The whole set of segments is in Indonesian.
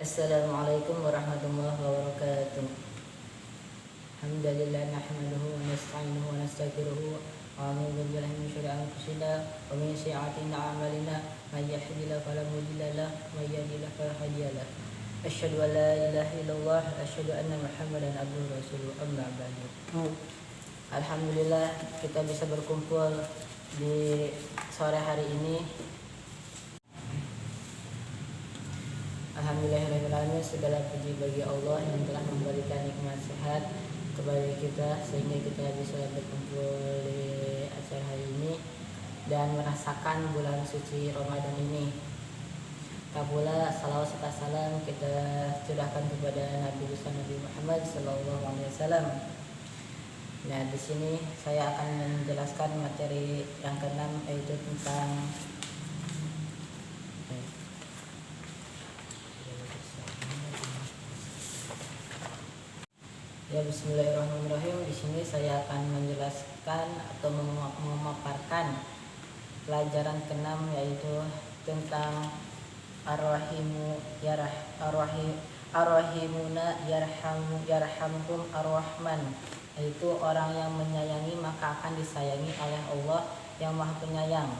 Assalamualaikum warahmatullahi wabarakatuh. Alhamdulillah nahmaduhu wa nasta'inuhu wa nastaghfiruhu wa na'udzu billahi min syururi anfusina wa min sayyiati a'malina may yahdihillahu fala mudilla lahu wa may yudlil fala hadiya lahu. Asyhadu an la ilaha illallah wa asyhadu anna Muhammadan abduhu wa rasuluhu amma ba'du. Alhamdulillah kita bisa berkumpul di sore hari ini. Alhamdulillahirrahmanirrahim, segala puji bagi Allah yang telah memberikan nikmat sehat kepada kita sehingga kita bisa berkumpul di acara hari ini dan merasakan bulan suci Ramadan ini. Tak pula salawat serta salam kita curahkan kepada Nabi besar Nabi Muhammad SAW. Nah, di sini saya akan menjelaskan materi yang keenam, yaitu tentang Bismillahirrahmanirrahim. Di sini saya akan menjelaskan atau memaparkan pelajaran keenam, yaitu tentang arwahimuna yarhamkum arwahman, yaitu orang yang menyayangi maka akan disayangi oleh Allah yang Maha Penyayang.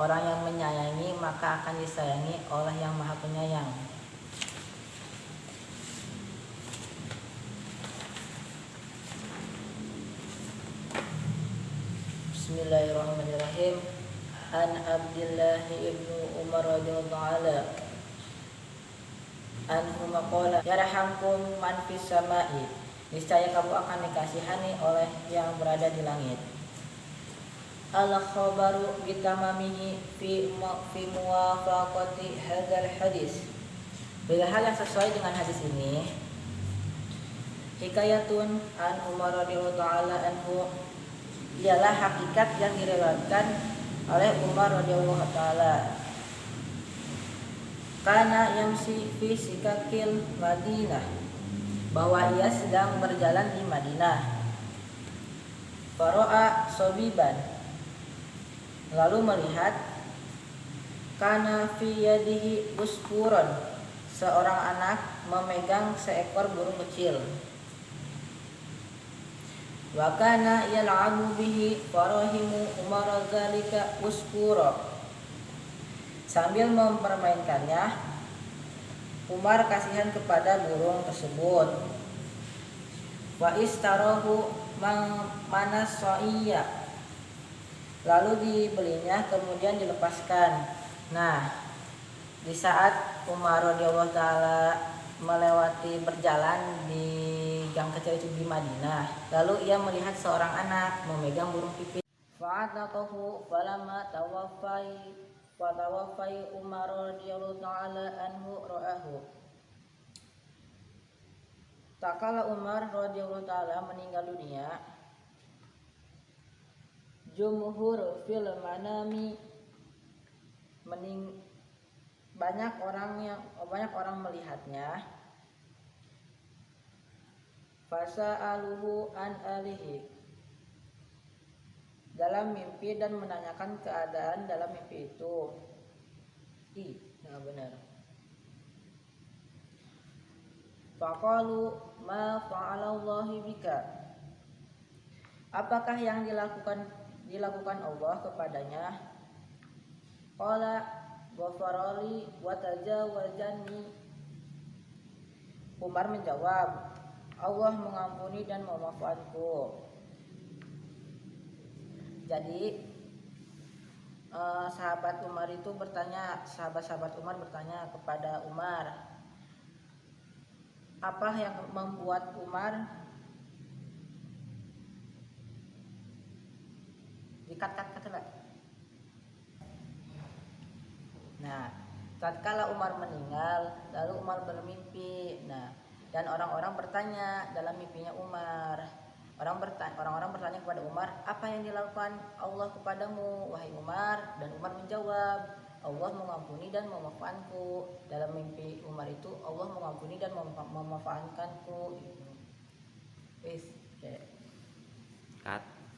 Orang yang menyayangi maka akan disayangi oleh yang Maha Penyayang. Bismillahirrahmanirrahim. An Abdullah ibnu Umar radhiyallahu ta'ala anhuma qala yarhamkum man fis sama'i, niscaya kamu akan dikasihani oleh yang berada di langit. Al khabaru bitamamihi fi muwafaqati hadzal hadis, bila hal yang sesuai dengan hadis ini. Hikayatun an Umar radhiyallahu ta'ala anhu, ialah hakikat yang direwatkan oleh Umar radhiyallahu taala. Kana yamsi fi sikakil Madinah, bahwa ia sedang berjalan di Madinah. Fara'a sobiban, lalu melihat. Kana fi yadihi usfurun, seorang anak memegang seekor burung kecil. Wa kana yal'abu bihi farahimu Umar zalika usfura, sambil mempermainkannya Umar kasihan kepada burung tersebut. Wa istarahu manasaiya, lalu dibelinya kemudian dilepaskan. Nah, di saat Umar radhiyallahu taala melewati berjalan di gang kecil itu di Madinah, lalu ia melihat seorang anak memegang burung pipit. Fa'ataqahu falamma tawaffai Umar radhiyallahu ta'ala anhu ra'ahu. Tak kala Umar radhiyallahu ta'ala meninggal dunia, jumhur fil manami, banyak orang melihatnya. Fasa'aluhu an alihi, dalam mimpi, dan menanyakan keadaan dalam mimpi itu. Benar. Faqalu ma fa'alallahu bika, apakah yang dilakukan Allah kepadanya? Qala ghafarali wa tajawazani, Umar menjawab, Allah mengampuni dan memaafkanku. Jadi sahabat Umar bertanya kepada Umar, apa yang membuat Umar dikat-kat. Nah, tatkala Umar meninggal, lalu Umar bermimpi. Nah, dan orang-orang bertanya dalam mimpinya Umar. Orang-orang bertanya kepada Umar, apa yang dilakukan Allah kepadamu, wahai Umar? Dan Umar menjawab, Allah mengampuni dan memaafkanku. Dalam mimpi Umar itu, Allah mengampuni dan memaafkanku.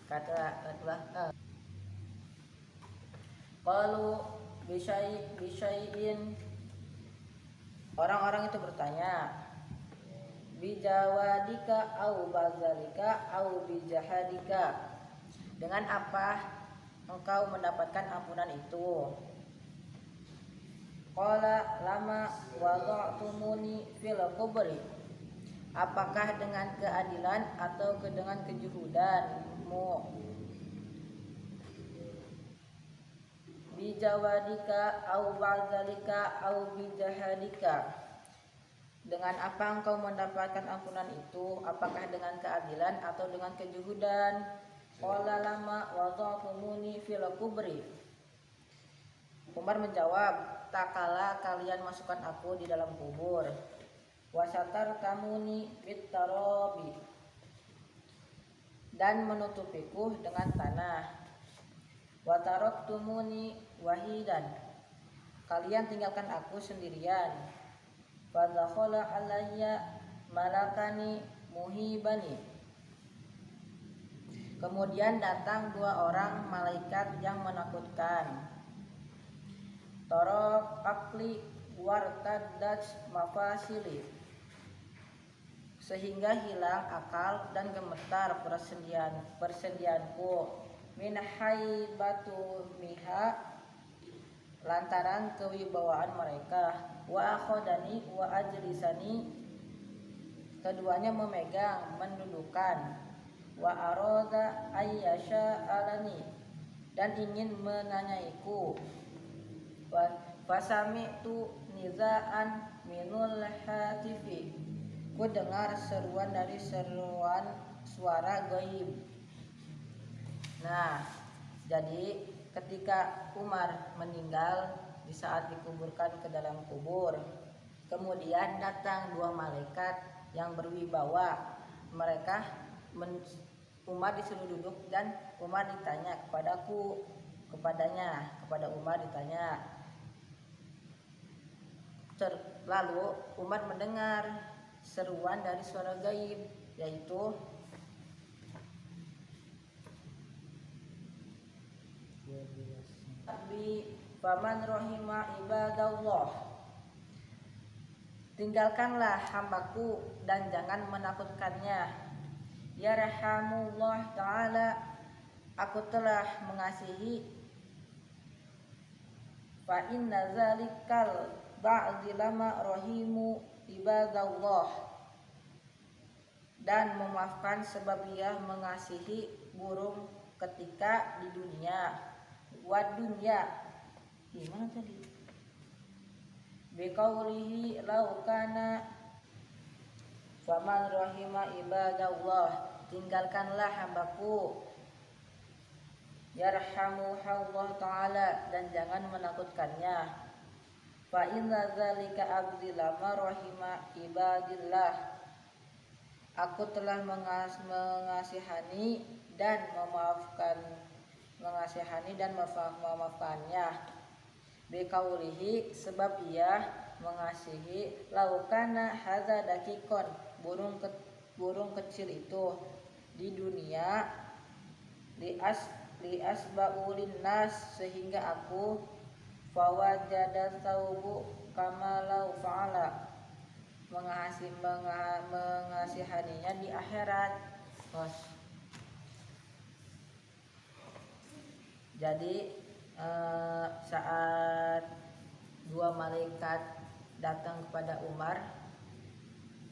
Kata qalu bisyai'in Orang-orang itu bertanya, bijawadika au bazalika au bijahadika, dengan apa engkau mendapatkan ampunan itu? Qala lama wada'tumuni fil kubri, apakah dengan keadilan atau dengan kejuhudanmu? Bijawadika au bazalika au bijahadika, dengan apa engkau mendapatkan ampunan itu? Apakah dengan keadilan atau dengan kejuhudan? Qala lama wada'tumuni fil kubri. Umar menjawab, tak kala kalian masukkan aku di dalam kubur. Wasatar tamuni fit tarabi, dan menutupiku dengan tanah. Wataroktumuni wahidan, kalian tinggalkan aku sendirian. Fadakhala alayya malakani muhibani, kemudian datang 2 orang malaikat yang menakutkan. Torok akli wartaddat mafasili, sehingga hilang akal dan gemetar persendianku. Min haibatu miha, lantaran kewibawaan mereka. Wa akhodani wa ajlisani, keduanya memegang, mendudukan. Wa aroda ayyasha alani, dan ingin menanyaiku. Fasami'tu nizaan minul hatifi, ku dengar seruan dari suara gaib. Nah, jadi ketika Umar meninggal di saat dikuburkan ke dalam kubur, kemudian datang 2 malaikat yang berwibawa. Mereka Umar disuruh duduk dan Umar ditanya kepada Umar ditanya. Lalu Umar mendengar seruan dari suara gaib, yaitu bi faman rahima ibadallah, tinggalkanlah hambaku dan jangan menakutkannya. Yarhamullah ta'ala, aku telah mengasihi. Fa inna zalikal ba'di lama rahimu ibadallah, dan memaafkan sebab ia mengasihi burung ketika di dunia. Wa dunya, gimana tadi? Biqaulihi law kana faman rahima ibadallah, tinggalkanlah hambaku. Yarhamuhallah ta'ala, dan jangan menakutkannya. Fa inna zalika abdi lama rahima ibadillah, aku telah mengasihani dan memaafkannya. Biqaulihi, sebab ia mengasihi. Laukana hadza dakikon, burung kecil itu di dunia. Liasbaulin nas, sehingga aku fawajada thawbu kamalau fa'ala, mengasihaninya di akhirat. Jadi saat 2 malaikat datang kepada Umar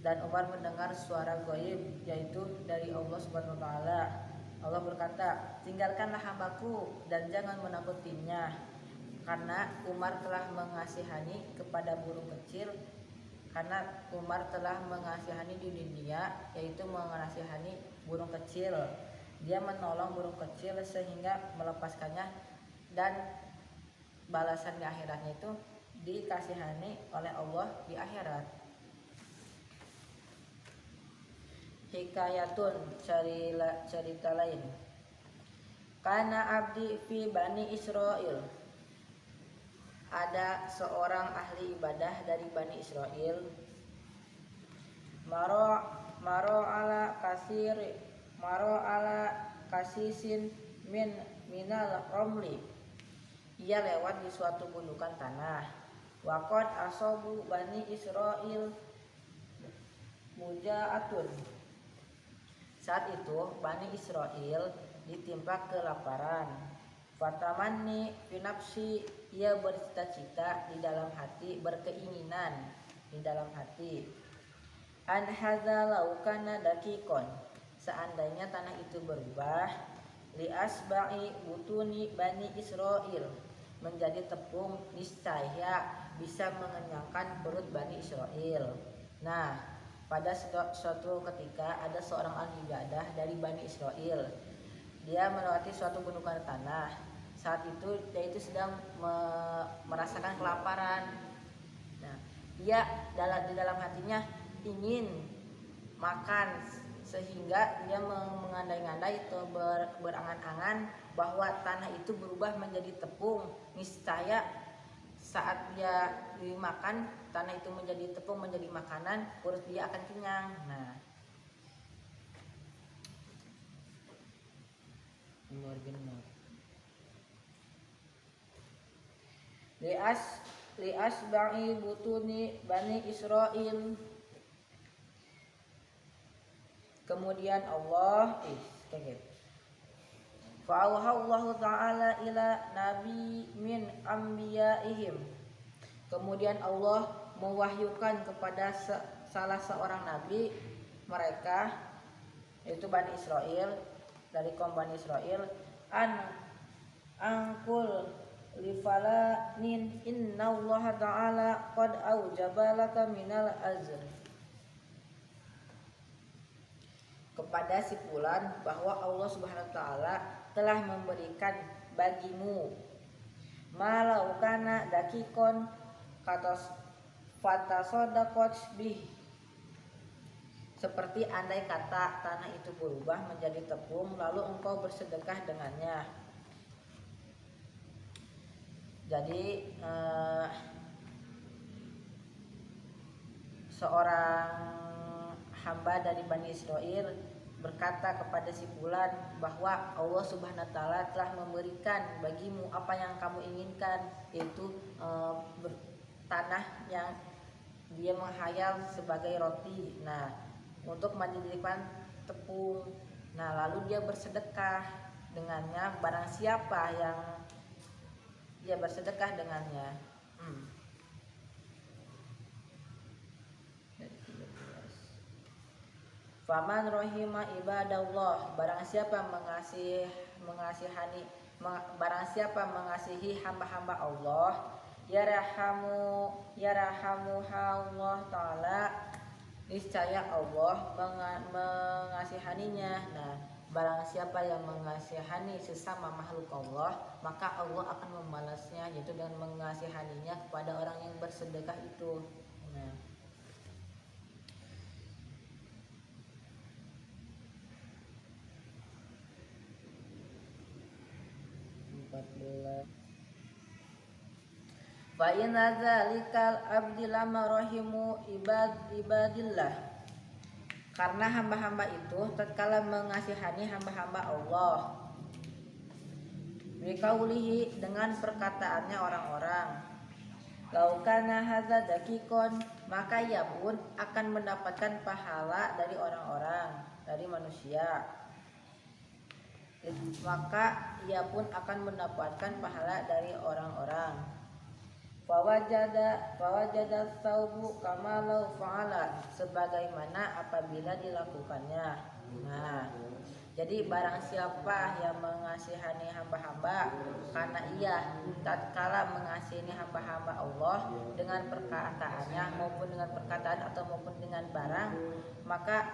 dan Umar mendengar suara gaib, yaitu dari Allah Subhanahu wa taala. Allah berkata, tinggalkanlah hambaku dan jangan menakutinya, karena Umar telah mengasihani kepada burung kecil. Karena Umar telah mengasihani di dunia, yaitu mengasihani burung kecil. Dia menolong burung kecil sehingga melepaskannya, dan balasan di akhiratnya itu dikasihani oleh Allah di akhirat. Hikayatun, cerita lain. Kana abdi fi Bani Israil, ada seorang ahli ibadah dari Bani Israel. Maro ala kasisin minal romli, ia lewat di suatu gundukan tanah. Waqad asabu bani Israil mujaatun. Saat itu Bani Israel ditimpa kelaparan. Fatamanni finapsi, ia bercita-cita di dalam hati, berkeinginan di dalam hati. An hadza law kana dakikon, seandainya tanah itu berubah, li asba'i butuni Bani Israel, menjadi tepung, niscaya bisa mengenyangkan perut Bani Israel. Nah, pada suatu ketika ada seorang ahli ibadah dari Bani Israel. Dia melewati suatu gundukan tanah. Saat itu dia itu sedang merasakan kelaparan. Nah, dia di dalam hatinya ingin makan, sehingga dia mengandai-andai atau berangan-angan bahwa tanah itu berubah menjadi tepung. Niscaya saat dia dimakan, tanah itu menjadi tepung, menjadi makanan, perut dia akan kenyang. Nah, lias ba'i butuni Bani Israel. Kemudian Allah fa'auhallahu ta'ala ila nabi min anbiya'ihim. Kemudian Allah mewahyukan kepada salah seorang nabi mereka, yaitu Bani Israel, dari kaum Bani Israel, angkul lifalanin innallaha ta'ala qad aujaba laka minal azr. Kepada si fulan bahwa Allah Subhanahu wa taala telah memberikan bagimu malau kana dakikon katos fatasodakot bih, seperti andai kata tanah itu berubah menjadi tepung lalu engkau bersedekah dengannya. Jadi seorang hamba dari Bani Israel berkata kepada si fulan bahwa Allah Subhanahu wa taala telah memberikan bagimu apa yang kamu inginkan, yaitu tanah yang dia menghayal sebagai roti. Nah, untuk menjadikan tepung. Nah, lalu dia bersedekah dengannya, barang siapa yang dia bersedekah dengannya. Faman rohima ibadallah, barang siapa mengasihi hamba-hamba Allah, yarahamu Allah taala, niscaya Allah mengasihaninya. Nah, barang siapa yang mengasihani sesama makhluk Allah, maka Allah akan membalasnya, yaitu dengan mengasihaninya kepada orang yang bersedekah itu. Nah, fa inna dzalikal abdi lama rahimu ibadillah, karena hamba-hamba itu tatkala mengasihani hamba-hamba Allah, biqaulihi, dengan perkataannya orang-orang, laukana hadza dakikon, maka ia pun akan mendapatkan pahala dari orang-orang, dari manusia. Maka ia pun akan mendapatkan pahala dari orang-orang. Fawajada saubu kamalau fa'ala, sebagaimana apabila dilakukannya. Nah, jadi barang siapa yang mengasihani hamba-hamba, karena ia tatkala mengasihani hamba-hamba Allah dengan perkataannya maupun dengan perkataan atau maupun dengan barang, maka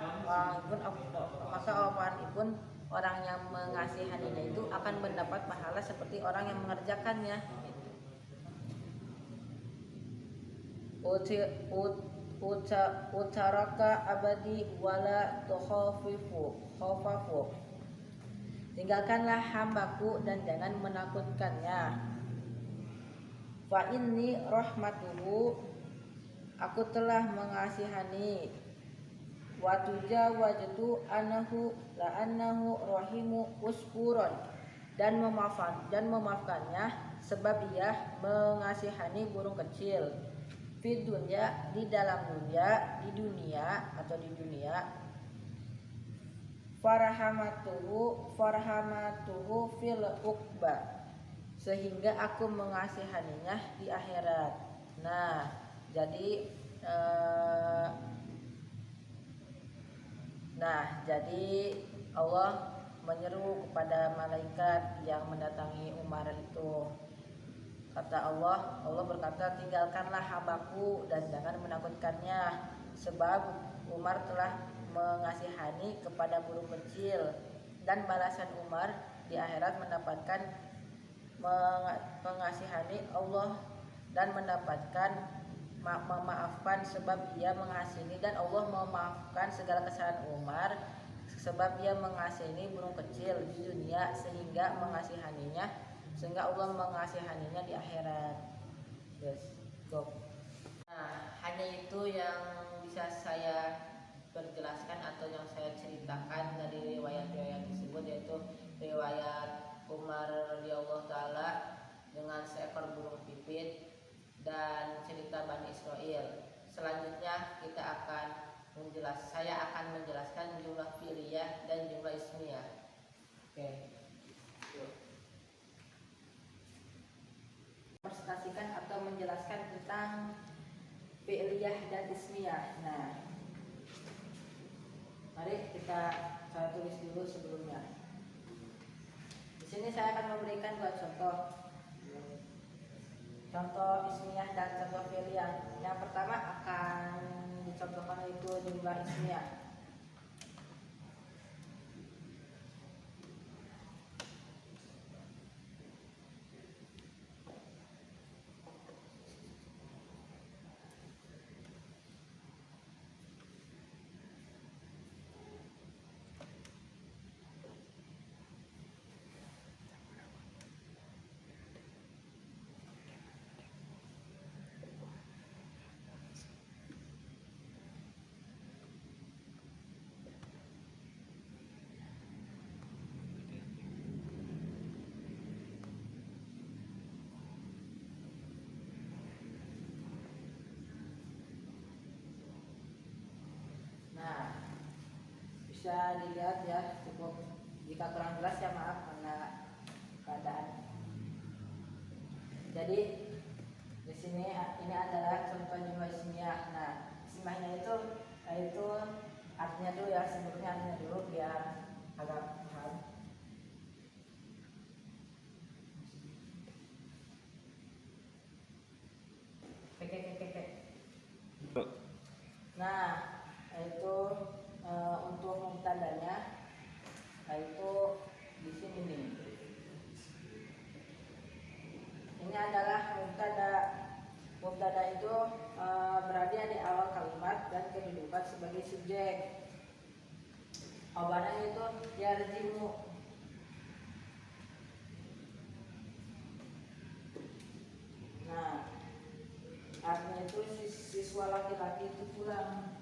orang yang mengasihaninya itu akan mendapat pahala seperti orang yang mengerjakannya. Utaraka abadi wala khafafu, tinggalkanlah hambaku dan jangan menakutkannya. Fa inni rahmatuhu, aku telah mengasihani. Wa tujawajtu annahu la annahu rahimu usfuron, dan memaafkannya sebab ia mengasihani burung kecil. Fid dunya, di dalam dunia, di dunia atau di dunia. Farhamatuhu fil uqba, sehingga aku mengasihaninya di akhirat. Nah, jadi Allah menyeru kepada malaikat yang mendatangi Umar itu. Kata Allah berkata, tinggalkanlah hambaku dan jangan menakutkannya, sebab Umar telah mengasihani kepada burung kecil, dan balasan Umar di akhirat mendapatkan mengasihani Allah dan mendapatkan memaafkan sebab ia mengasihani, dan Allah memaafkan segala kesalahan Umar sebab ia mengasihani burung kecil di dunia sehingga Allah mengasihaninya di akhirat. Yes, go. Nah, hanya itu yang bisa saya perjelaskan atau yang saya ceritakan dari riwayat-riwayat tersebut, yaitu riwayat Umar radhiyallahu taala dengan seekor burung pipit dan cerita Bani Israel. Selanjutnya saya akan menjelaskan jumlah fi'liyah dan jumlah ismiyah. Oke. Presentasikan atau menjelaskan tentang fi'liyah dan ismiyah. Nah, mari saya tulis dulu sebelumnya. Di sini saya akan memberikan dua contoh. Contoh ismiyah dan contoh fi'liyah. Yang pertama akan dicontohkan itu jumlah ismiyah. Nah, bisa dilihat ya, cukup, jika kurang jelas ya maaf karena keadaan. Jadi di sini ini adalah contoh jumlah ismiyah. Nah, ismiyahnya itu artinya dulu ya, sebelumnya artinya dulu biar agak paham. Nah, itu untuk mubtadanya, yaitu di sini nih. Ini adalah mubtada. Mubtada itu berada di awal kalimat dan kedudukan sebagai subjek. Khabarnya itu yarjimu. Nah, artinya itu siswa laki-laki itu pulang.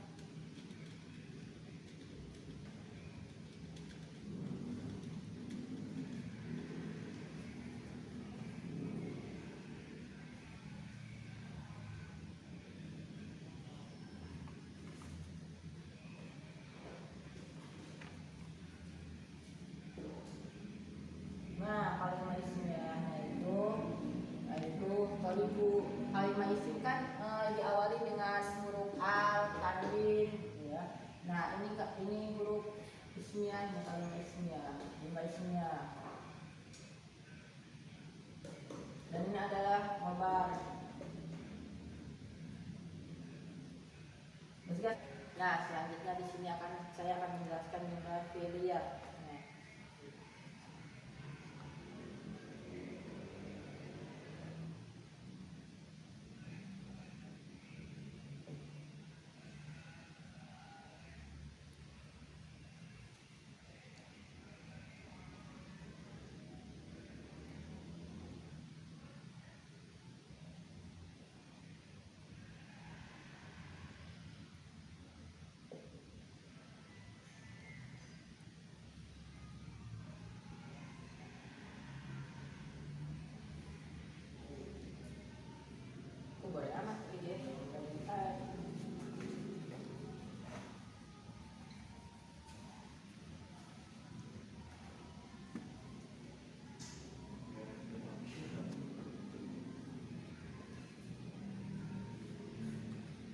Nah, kalimat ismiyah itu tolibu. Kalimat isim kan diawali dengan huruf al, tanwin, ya. Nah, ini huruf ismiyahnya, kalimat ismiyah, jumlah ismiyah. Dan ini adalah khabar. Nah, selanjutnya di sini saya akan menjelaskan jumlah fi'liyah.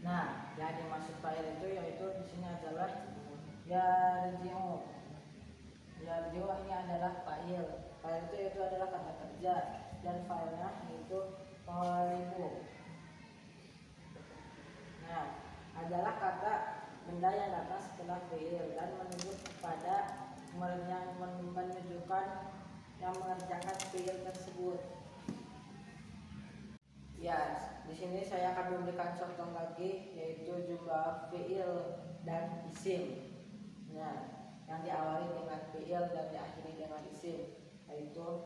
Nah, yang dimaksud fa'il itu yaitu di sini adalah yarji'u. Yarji'u ini adalah fa'il. Fa'il itu adalah kata kerja dan fa'ilnya yaitu qalibu. Nah, adalah kata benda yang datang setelah fi'il dan menyebut kepada yang menunjukkan yang mengerjakan fi'il tersebut. Ya, di sini saya akan memberikan contoh lagi yaitu jumlah fi'il dan isim. Nah, yang diawali dengan fi'il dan diakhiri dengan isim, yaitu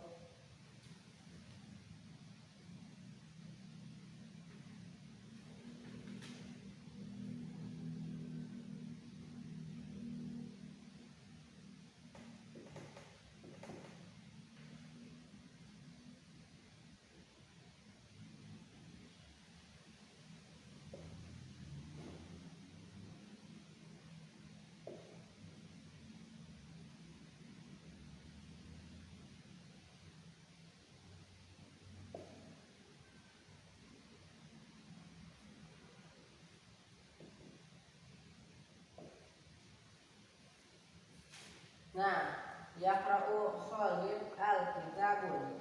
nah, yaqra'u Khalid al-kitabun.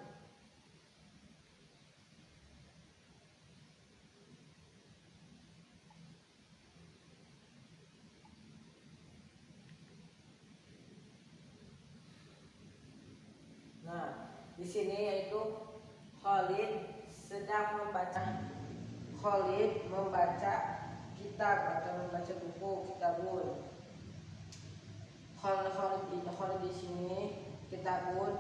Nah, di sini yaitu Khalid sedang membaca. Khalid membaca kitab atau membaca buku kitabun. Khalid di sini kitabun.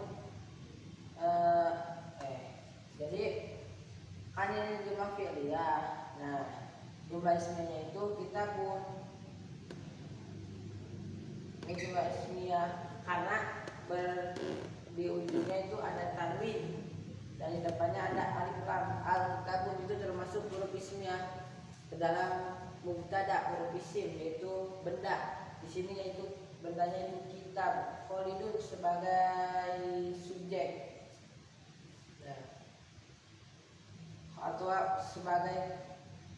Jadi kan ini jumlah fi'liyah. Nah, jumlah ismiyah itu kitabun. Ini jumlah ismiyah karena di ujungnya itu ada tanwin dan di depannya ada alif lam. Al-kitabun itu termasuk huruf ismiyah ke dalam mubtada, huruf isim yaitu benda. Di sini yaitu bendanya itu kitab. Khalidun sebagai subjek. Nah, atau sebagai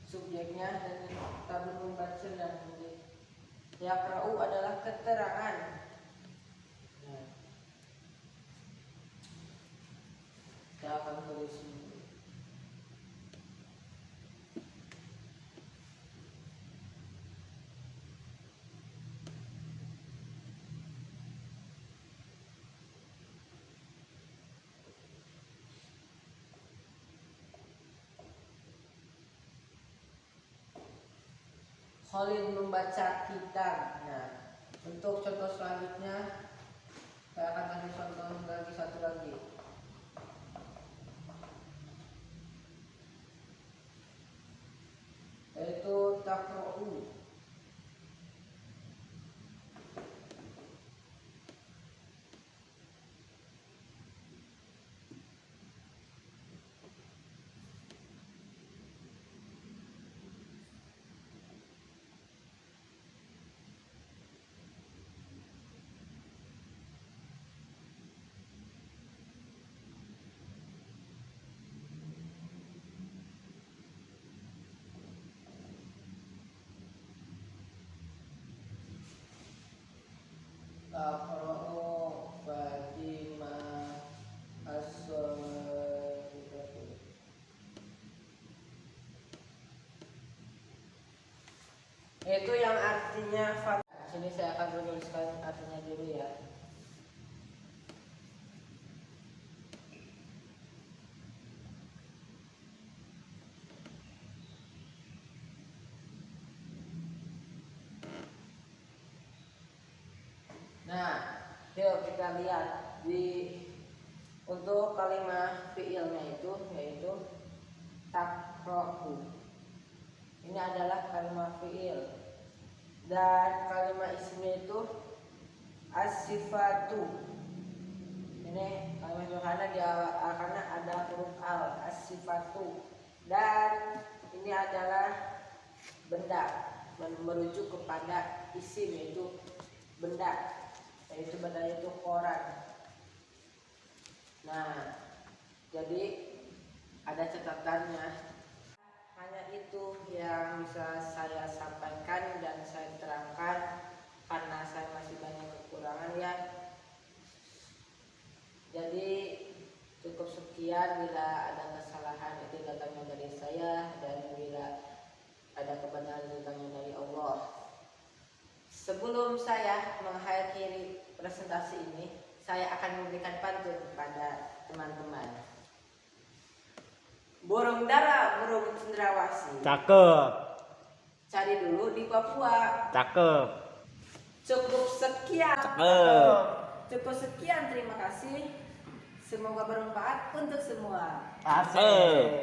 subjeknya dan kitabun membaca dan yaqra'u adalah keterangan. Nah, saya akan tulis ini. Khalid membaca kitab. Nah, untuk contoh selanjutnya saya akan kasih contoh lagi satu lagi. Yaitu taqra'u. Taqra'u Fatimah as-Sadiqatu. Itu yang artinya Fatimah. Sini saya akan menuliskan artinya dulu ya. Nah, yuk kita lihat untuk kalimat fiilnya itu yaitu taqra'u. Ini adalah kalimat fiil dan kalimat ismi itu as-sifatu. Ini kalimat karena ada huruf al, as-sifatu, dan ini adalah benda merujuk kepada isim yaitu benda. Yaitu bendanya itu koran. Nah, jadi ada catatannya. Hanya itu itu yang bisa saya sampaikan dan saya terangkan, karena saya masih banyak kekurangan ya. Jadi cukup sekian, bila ada kesalahan itu datangnya dari saya, dan bila ada kebenaran datangnya dari Allah. Sebelum saya mengakhiri presentasi ini, saya akan memberikan pantun kepada teman-teman. Burung dara, burung cendrawasih. Cakep. Cari dulu di Papua. Cakep. Cukup sekian. Cakep. Cukup sekian, terima kasih. Semoga bermanfaat untuk semua. Asik.